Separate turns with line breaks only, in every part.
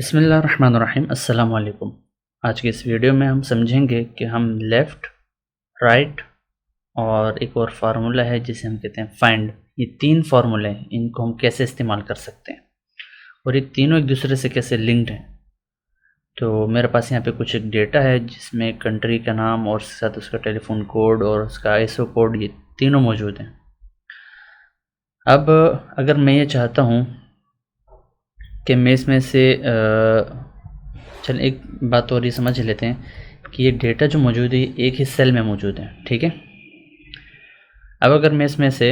बिस्मिल्लाहिर्रहमानिर्रहीम अस्सलाम वालेकुम। आज की इस वीडियो में हम समझेंगे कि हम लेफ़्ट, राइट और एक और फार्मूला है जिसे हम कहते हैं फाइंड। ये तीन फार्मूले हैं, इनको हम कैसे इस्तेमाल कर सकते हैं और ये तीनों एक दूसरे से कैसे लिंक्ड हैं। तो मेरे पास यहाँ पे कुछ एक डेटा है जिसमें कंट्री का नाम और साथ उसका टेलीफोन कोड और उसका आईएसओ कोड, ये तीनों मौजूद हैं। अब अगर मैं ये चाहता हूँ कि मैं इसमें से चल एक बात और ये समझ लेते हैं कि ये डेटा जो मौजूद है एक ही सेल में मौजूद है, ठीक है। अब अगर मैं इसमें से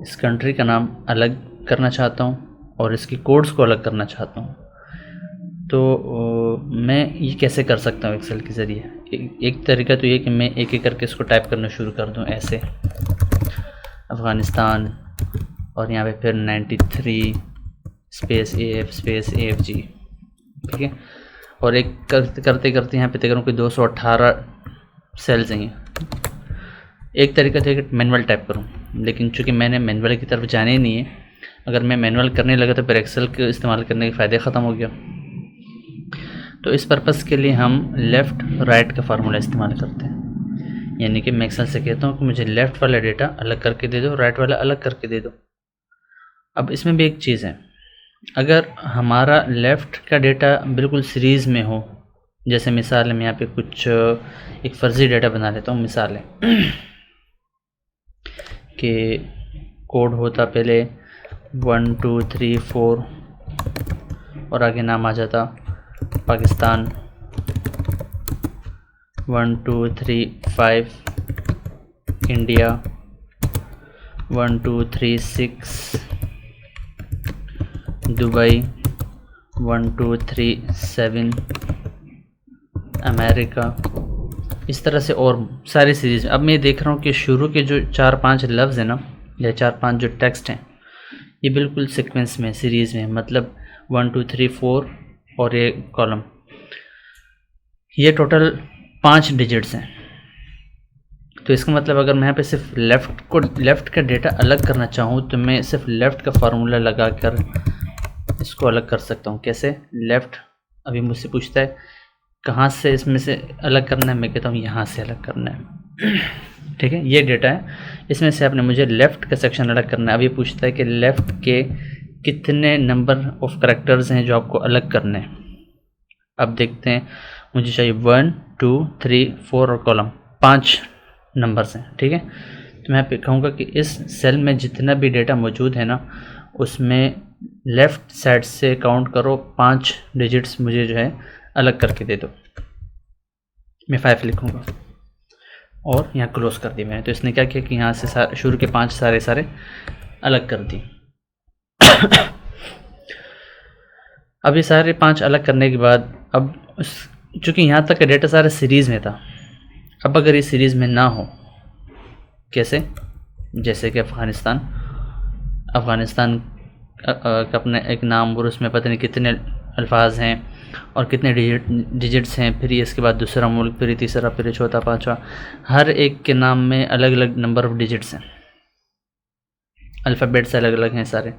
इस कंट्री का नाम अलग करना चाहता हूँ और इसकी कोड्स को अलग करना चाहता हूँ, तो मैं ये कैसे कर सकता हूँ एक्सेल के ज़रिए। एक तरीका तो ये कि मैं एक एक करके इसको टाइप करना शुरू कर दूँ, ऐसे अफ़गानिस्तान और यहाँ पे फिर 93 स्पेस AF स्पेस AFG, ठीक है। और एक करते करते यहाँ पे तक कोई 218 सेल्स हैं। एक तरीका था कि मैनुअल टाइप करूँ, लेकिन चूँकि मैंने मैनुअल की तरफ जाने ही नहीं है, अगर मैं मैनुअल करने लगा तो फिर एक्सेल के इस्तेमाल करने के फ़ायदे ख़त्म हो गया। तो इस पर्पज़ के लिए हम लेफ़्ट राइट का फार्मूला इस्तेमाल करते हैं। यानी कि मैं एक्सेल से कहता हूँ कि मुझे लेफ़्ट वाला डेटा अलग करके दे दो, राइट वाला अलग करके दे दो। अब इसमें भी एक चीज़ है, अगर हमारा लेफ़्ट का डेटा बिल्कुल सीरीज़ में हो, जैसे मिसाल है, मैं यहाँ पे कुछ एक फ़र्ज़ी डेटा बना लेता हूँ। मिसाल है कि कोड होता पहले 1 2 3 4 और आगे नाम आ जाता पाकिस्तान 1 2 3 5, इंडिया 1 2 3 6, दुबई 1 2 3 7, अमेरिका, इस तरह से और सारी सीरीज़। अब मैं देख रहा हूँ कि शुरू के जो 4-5 लफ्ज़ हैं ना, या 4-5 जो टेक्स्ट हैं, ये बिल्कुल सीक्वेंस में, सीरीज़ में, मतलब 1 2 3 4 और ये कॉलम, ये टोटल 5 डिजिट्स हैं। तो इसका मतलब अगर मैं यहाँ पे सिर्फ लेफ़्ट का डेटा अलग करना चाहूँ तो मैं सिर्फ लेफ़्ट का फार्मूला लगा कर इसको अलग कर सकता हूँ। कैसे? लेफ़्ट अभी मुझसे पूछता है कहाँ से इसमें से अलग करना है, मैं कहता हूँ यहाँ से अलग करना है, ठीक है। ये डेटा है, इसमें से आपने मुझे लेफ़्ट का सेक्शन अलग करना है। अभी पूछता है कि लेफ़्ट के कितने नंबर ऑफ करैक्टर्स हैं जो आपको अलग करने हैं। अब देखते हैं, मुझे चाहिए 1 2 3 4 और कॉलम 5 नंबर्स हैं, ठीक है। तो मैं कहूँगा कि इस सेल में जितना भी डेटा मौजूद है ना, उसमें लेफ़्ट साइड से काउंट करो, 5 डिजिट्स मुझे जो है अलग करके दे दो। मैं 5 लिखूँगा और यहाँ क्लोज कर दी मैंने। तो इसने क्या किया कि यहाँ से शुरू के 5 सारे अलग कर दिए। अब ये सारे 5 अलग करने के बाद, अब चूँकि यहाँ तक का डेटा सारा सीरीज़ में था, अब अगर ये सीरीज़ में ना हो, कैसे? जैसे कि अफ़गानिस्तान का अपना एक नाम और उसमें पता नहीं कितने अल्फाज हैं और कितने डिजिट्स हैं, फिर ये इसके बाद दूसरा मुल्क, फिर तीसरा, फिर चौथा, पाँचवा, हर एक के नाम में अलग अलग नंबर ऑफ डिजिट्स हैं, अल्फ़ाबेट्स अलग अलग हैं सारे।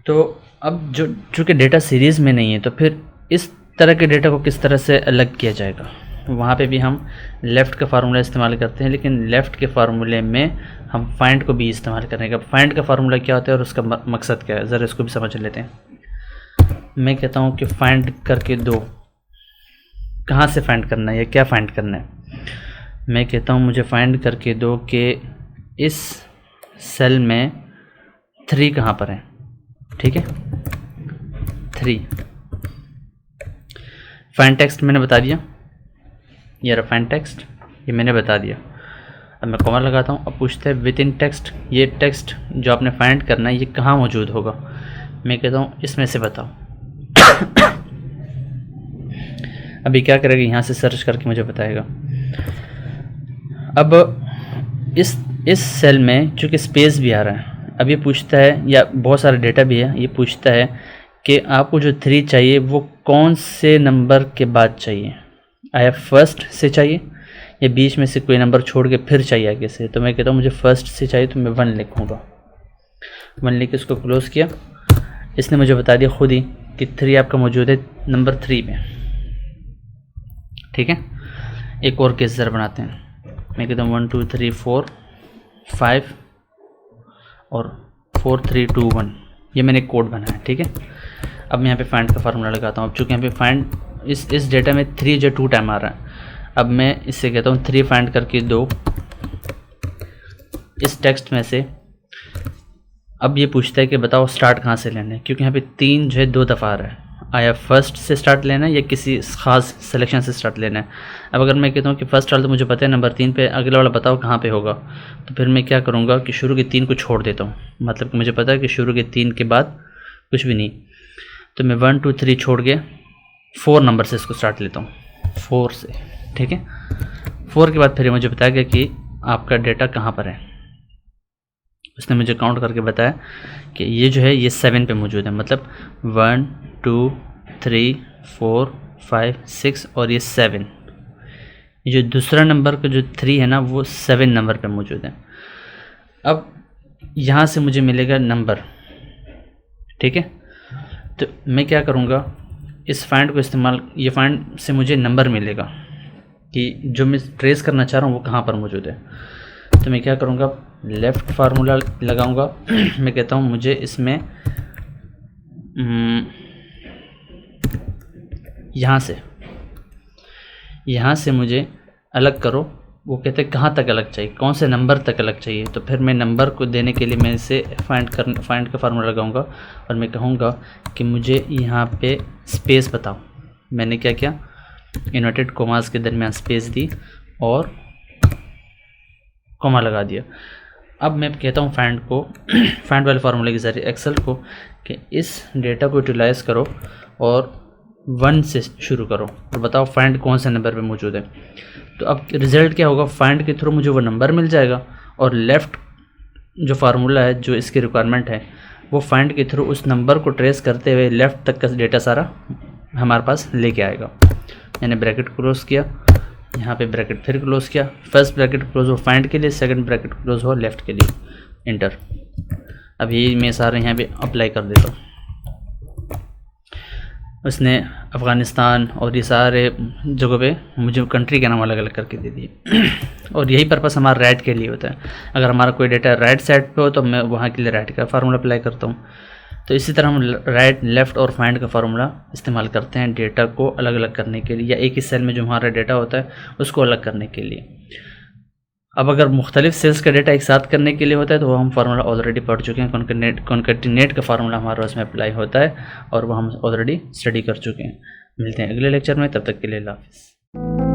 तो अब जो चूँकि डेटा सीरीज़ में नहीं है, तो फिर इस तरह के डेटा को किस तरह से अलग किया जाएगा, वहाँ पे भी हम लेफ़्ट का फार्मूला इस्तेमाल करते हैं। लेकिन लेफ़्ट के फार्मूले में हम फाइंड को भी इस्तेमाल करेंगे। फाइंड का फार्मूला क्या होता है और उसका मकसद क्या है, ज़रा इसको भी समझ लेते हैं। मैं कहता हूँ कि फाइंड करके दो, कहाँ से फाइंड करना है या क्या फाइंड करना है। मैं कहता हूँ मुझे फाइंड करके दो कि इस सेल में 3 कहाँ पर है, ठीक है। 3 फाइंड टेक्स्ट मैंने बता दिया, ये रहा फाइंड टेक्स्ट, ये मैंने बता दिया। अब मैं कॉमा लगाता हूँ। अब पूछता है विद इन टेक्स्ट, ये टेक्स्ट जो आपने फाइंड करना है ये कहाँ मौजूद होगा। मैं कहता हूँ इसमें से बताओ। अभी क्या करेगा, यहाँ से सर्च करके मुझे बताएगा। अब इस सेल में चूँकि स्पेस भी आ रहा है, अब ये पूछता है, या बहुत सारा डेटा भी है, ये पूछता है कि आपको जो 3 चाहिए वो कौन से नंबर के बाद चाहिए। आया फर्स्ट से चाहिए या बीच में से कोई नंबर छोड़ के फिर चाहिए आगे से। तो मैं कहता हूँ मुझे फर्स्ट से चाहिए, तो मैं 1 लिखूँगा। 1 लिख के इसको क्लोज़ किया। इसने मुझे बता दिया खुद ही कि 3 आपका मौजूद है नंबर 3 में, ठीक है। एक और केस ज़रा बनाते हैं। मैं कहता हूँ 1 2 3 4 5 और 4 3 2 1, ये मैंने एक कोड बनाया है, ठीक है। अब मैं यहाँ पे फाइंड का फार्मूला लगाता हूँ। अब चूँकि यहाँ पे फाइंड इस डेटा में 3 जो 2 टाइम आ रहा है, अब मैं इससे कहता हूँ 3 फाइंड करके 2 इस टेक्स्ट में से। अब ये पूछता है कि बताओ स्टार्ट कहाँ से लेना है, क्योंकि यहाँ पे 3 जो है 2 दफ़ा आ रहा है। आया फर्स्ट से स्टार्ट लेना है या किसी ख़ास सिलेक्शन से स्टार्ट लेना है। अब अगर मैं कहता हूँ कि फर्स्ट वाला तो मुझे पता है, नंबर 3 पे, अगला वाला बताओ कहाँ पे होगा, तो फिर मैं क्या करूँगा कि शुरू के 3 को छोड़ देता हूँ। मतलब कि मुझे पता है कि शुरू के 3 के बाद कुछ भी नहीं, तो मैं 1 2 3 छोड़ के 4 नंबर से इसको स्टार्ट लेता हूँ, 4 से, ठीक है। 4 के बाद फिर मुझे बताया गया कि आपका डेटा कहाँ पर है। उसने मुझे काउंट करके बताया कि ये जो है ये 7 पे मौजूद है। मतलब 1 2 3 4 5 6 और ये 7, ये जो दूसरा नंबर का जो 3 है ना, वो 7 नंबर पे मौजूद है। अब यहाँ से मुझे मिलेगा नंबर, ठीक है। तो मैं क्या करूँगा, इस फाइंड को इस्तेमाल, ये फाइंड से मुझे नंबर मिलेगा कि जो मैं ट्रेस करना चाह रहा हूँ वो कहाँ पर मौजूद है। तो मैं क्या करूँगा, लेफ़्ट फार्मूला लगाऊंगा। मैं कहता हूँ मुझे इसमें यहाँ से मुझे अलग करो। वो कहते हैं कहाँ तक अलग चाहिए, कौन से नंबर तक अलग चाहिए। तो फिर मैं नंबर को देने के लिए मैं इसे फाइंड का फार्मूला लगाऊंगा और मैं कहूँगा कि मुझे यहाँ पे स्पेस बताओ। मैंने क्या किया, इन्वर्टेड कोमास के दरमियान स्पेस दी और कॉमा लगा दिया। अब मैं कहता हूँ फाइंड को फाइंड वाले फार्मूले के ज़रिए एक्सेल को कि इस डेटा को यूटिलाइज़ करो और 1 से शुरू करो और बताओ फाइंड कौन से नंबर पे मौजूद है। तो अब रिज़ल्ट क्या होगा, फाइंड के थ्रू मुझे वो नंबर मिल जाएगा और लेफ़्ट जो फार्मूला है, जो इसकी रिक्वायरमेंट है, वो फाइंड के थ्रू उस नंबर को ट्रेस करते हुए लेफ़्ट तक का डेटा सारा हमारे पास लेके आएगा। मैंने ब्रैकेट क्लोज किया, यहाँ पे ब्रैकेट फिर क्लोज किया। फर्स्ट ब्रैकेट क्लोज हो फाइंड के लिए, सेकंड ब्रैकेट क्लोज हो लेफ़्ट के लिए, इंटर। अब ये मैं सारे यहाँ पे अप्लाई कर देता हूँ। उसने अफ़गानिस्तान और ये सारे जगहों पे मुझे कंट्री के नाम अलग अलग करके दे दिए। और यही पर्पस हमारा राइट के लिए होता है। अगर हमारा कोई डेटा राइट साइड पे हो तो मैं वहाँ के लिए राइट का फार्मूला अप्लाई करता हूँ। तो इसी तरह हम राइट, लेफ़्ट और फाइंड का फार्मूला इस्तेमाल करते हैं डेटा को अलग अलग करने के लिए, या एक ही सेल में जो हमारा डेटा होता है उसको अलग करने के लिए। अब अगर मुख्तलिफ सेल्स का डेटा एक साथ करने के लिए होता है तो वो हम फार्मूला ऑलरेडी पढ़ चुके हैं। कॉन्कैटिनेट का फार्मूला हमारा उसमें अप्लाई होता है और वो हम ऑलरेडी स्टडी कर चुके हैं। मिलते हैं अगले लेक्चर में, तब तक के लिए अल्लाह हाफ़िज़।